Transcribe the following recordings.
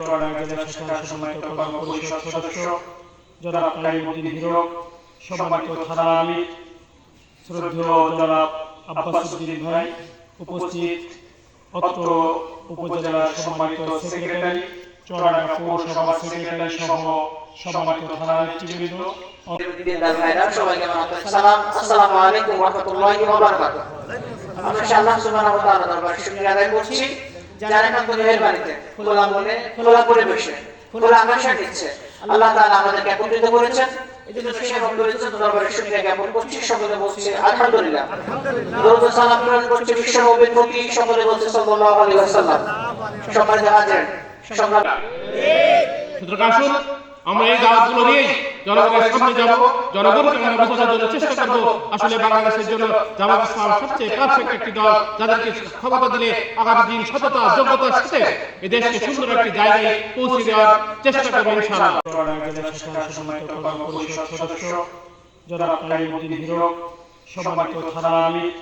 চুয়াডাঙ্গা জেলা শাখার সম্মানিত কল্যাণ পরিষদ সদস্য জনাব কাইমউদ্দিন হিরো, সম্মানিত থানা আমির শ্রদ্ধেয় জনাব আব্বাসউদ্দিন ভাই, উপস্থিত অত্র উপজেলার সম্মানিত সেক্রেটারি, চুয়াডাঙ্গা পৌরসভা সেক্রেটারি সহ সম্মানিত থানা নেতৃবৃন্দ, সবাইকে আসসালামু আলাইকুম ওয়া রাহমাতুল্লাহি ওয়া বারাকাতুহু। আমরা আল্লাহ সুবহানাহু ওয়া তাআলার দরবারে শুকরিয়া আদায় করছি যারা একান্ত মেহেরবানিতে খোলা মনে খোলা পরিবেশে খোলা আকাশে দিচ্ছে আল্লাহ তাআলা আমাদেরকে একত্রিত করেছেন। এজন্য সেই রব্বুল দরবারে শুকরিয়া জ্ঞাপন করছি। সকলে বলছি আলহামদুলিল্লাহ। দরুদ ও সালাম প্রেরণ করছি বিশ্ব নবীর প্রতি। সকলে বলছে সাল্লাল্লাহু আলাইহি ওয়াসাল্লাম। সম্মানিত হাজির, আসুন আমরা এই দাওয়াতগুলো নিয়ে জনগণের সামনে যাব, জনগণকে আমরা বোঝানোর জন্য চেষ্টা করব আসলে বাংলাদেশের জন্য জামাত ইসলাম সবচেয়ে পারফেক্ট একটি দল, যাদেরকে ক্ষমতা দিলে আগামী দিন সততা যোগ্যতার সাথে এই দেশকে সুন্দর একটি জায়গায় পৌঁছে দেওয়ার চেষ্টা করব ইনশাআল্লাহ। চুয়াডাঙ্গা জেলা শাখার সম্মানিত কল্যাণ পরিষদ সদস্য জনাব কাইমউদ্দিন হিরো, সম্মানিত থানা আমির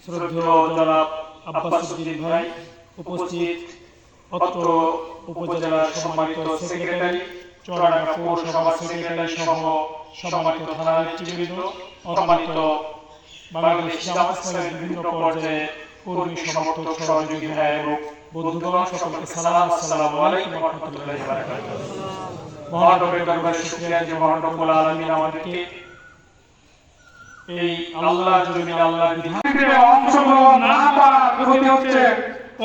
শ্রদ্ধেয় জনাব আব্বাসউদ্দিন ভাই, উপস্থিত অত্র উপজেলার সম্মানিত সেক্রেটারি, চুয়াডাঙ্গা পৌরসভা সেক্রেটারি সহ সম্মানিত থানা নেতৃবৃন্দ, সম্মানিত বাংলাদেশ জামাত ইসলামের বিভিন্ন পর্যায়ে কর্মী সমর্থক সহযোগী ভাই এবং বন্ধুগণ, সকলকে সালাম, আসসালামু আলাইকুম ওয়া রাহমাতুল্লাহি ওয়া বারাকাতুহু। মহান রবের দরবারে শুকরিয়া যে মহান রব্বুল আলামিন আমাদেরকে এই আল্লাহর জমিনে আল্লাহর বিধানে অংশগ্রহণ না করার ক্ষতি হচ্ছে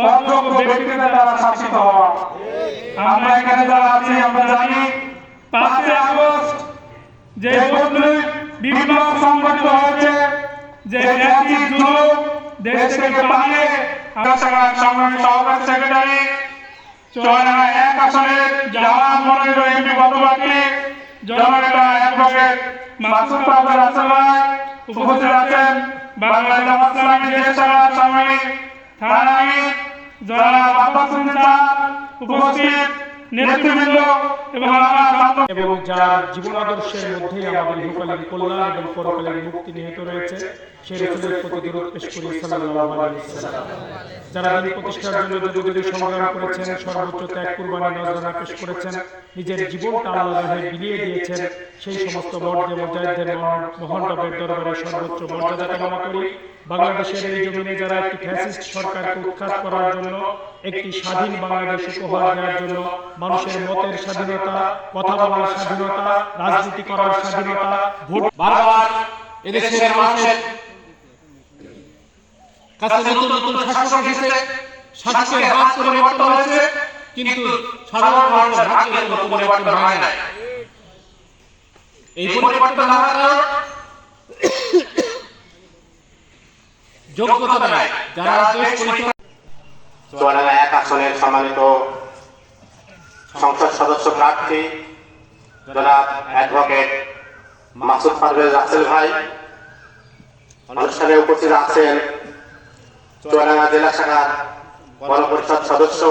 অযোগ্য ব্যক্তিদের দ্বারা শাসিত হওয়া। আমরা এখানে যারা আছি আমরা জানি 5 আগস্ট যে বিপ্লব সংগঠিত হয়েছে, যে জাতির জুলুম দেশ থেকে পালিয়ে সংগ্রামী সহকারী সেক্রেটারি চুয়াডাঙ্গা 1 আসনের জামাত মনোনীত এমপি বদলাকে জননেতা অ্যাডভোকেট মাসুদ আবদুল হাসান ভাই উপস্থিত আছেন। বাংলাদেশ জামাত ইসলামী দেশ শাখার সাংগঠনিক থানা আমির জনাব আব্বাসউদ্দিন উপস্থিত নেতৃবৃন্দ এবং যার জীবন আদর্শের মধ্যে আমাদের ইহকালীন কল্যাণ এবং পরকালীন মুক্তি নিহিত রয়েছে, সেই রাসূলের প্রতি দরুদ পেশ করি সাল্লাল্লাহু আলাইহি ওয়াসাল্লাম। যারা দিন প্রতিষ্ঠার জন্য যুগে সংগ্রাম করেছেন, সর্বোচ্চ ত্যাগ কুরবানি নজরানা পেশ করেছেন, নিজের জীবনটা আল্লাহর রাহে বিলিয়ে দিয়েছেন, সেই সমস্ত মুজাহিদদের মহান রবের দরবারে সর্বোচ্চ মর্যাদা কামনা করি। বাংলাদেশের এই জমিনে যারা একটি ফ্যাসিস্ট সরকারকে উৎখাত করার জন্য, একটি স্বাধীন বাংলাদেশ উপহার দেওয়ার জন্য, মানুষের মতের স্বাধীনতা, কথা বলার স্বাধীনতা, রাজনীতি করার স্বাধীনতা, ভোট বারবার এদেশের মানুষের কাছে নতুন নতুন শাসক এসেছে, শাসকের হাত পরিবর্তন হয়েছে, কিন্তু সাধারণ মানুষের ভাগ্যের কোনো পরিবর্তন হয় নাই। এই পরিবর্তন হওয়ার কারণ যোগ্যতা নাই। যারা দেশ পরিচালনা চুয়াডাঙ্গা 1 আসনের সম্মানিত সংসদ সদস্য প্রার্থী জনাব অ্যাডভোকেট মাসুদ পারভেজ রাসেল ভাই, অনুষ্ঠানে উপস্থিত আছেন চুয়াডাঙ্গা জেলা শাখার গণপরিষদ সদস্য